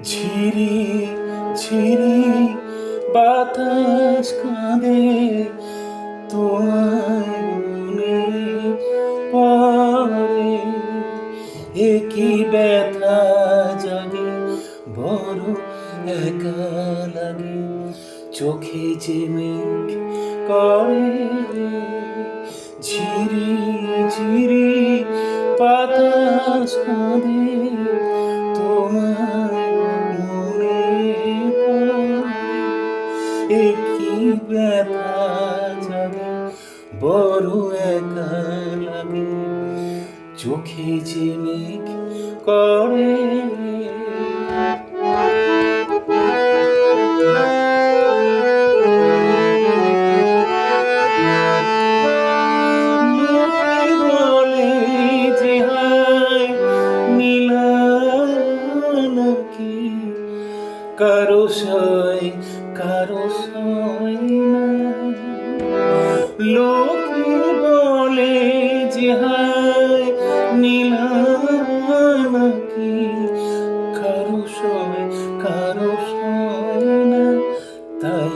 ঝিরি ঝিরি বাতাস কাঁদে, তোমায় মনে পড়ে। এ কি ব্যথা জাগে, বড় একা লাগে, চোখে যে মেঘ করে। ঝিরি ঝিরি বাতাস কাঁদে, তোমায় মনে পড়ে। এ কি ব্যথা জাগে, বড় একা লাগে, চোখে যে মেঘ করে। লোকে বলে যে হায় মিলন কি, কারো সয় কারো সয় না। লোকে বলে যে হায় মিলন কি, কারো সয় কারো সয় না। তাই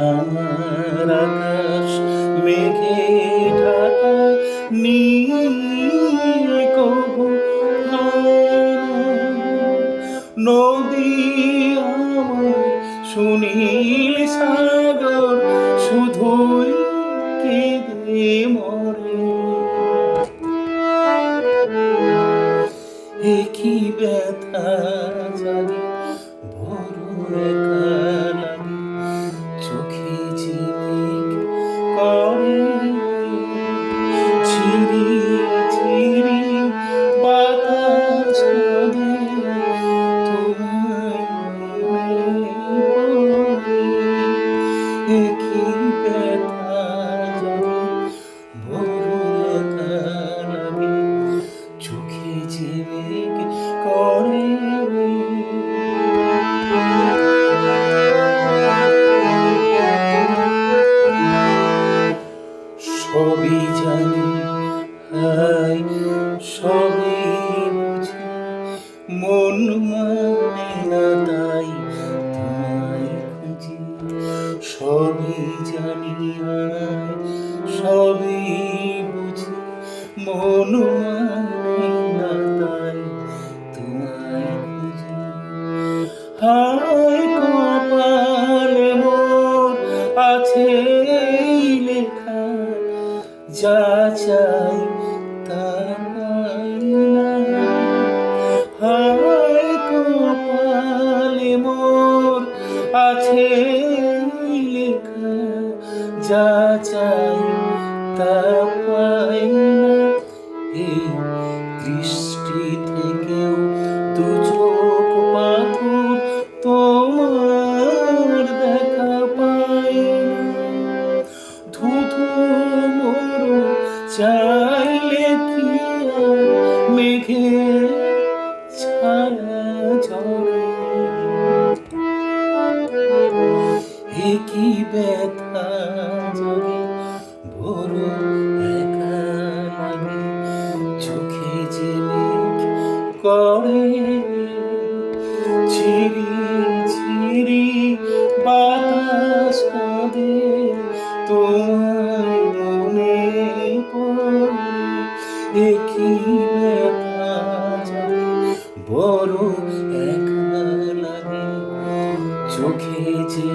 আমার আকাশ মেঘে ঢাকা, নীল কবু হয় না। নদী আমার সুনীল সাগর, শুধুই কেঁদে মরে। এ কি ব্যথা জাগে, বড় একা লাগে, চোখে যে মেঘ করে। ঝিরি ঝিরি বাতাস কাঁদে, তোমায় মনে পড়ে। এ কি ব্যথা জাগে, বড় একা লাগে, চোখে যে মেঘ করে। সবই জানি হাই সবই বুঝি, মন মানে না তাই তোমায় খুঁজি। সবই জানি হাই সবই বুঝি, মন মানে না তাই তোমায় খুঁজি। হায় কপালে মোর আছে লেখা, যা চাই তা পাই না। হায় কপালে মোর আছে লেখা, যা চাই তা পাই না। এই দৃষ্টি থেকেও দু চোখ পাথর, তোমার দেখা পাই না। ধুধু মোর চাইলে কি আর মেঘের ছায়া ঝরে। এ কি ব্যথা জাগে, বড় একা লাগে, চোখে যে মেঘ করে। ঝিরি ঝিরি বাতাস কাঁদে, তোমায় মনে পড়ে। এ কি ব্যথা জাগে, বড় একা লাগে, চোখে যে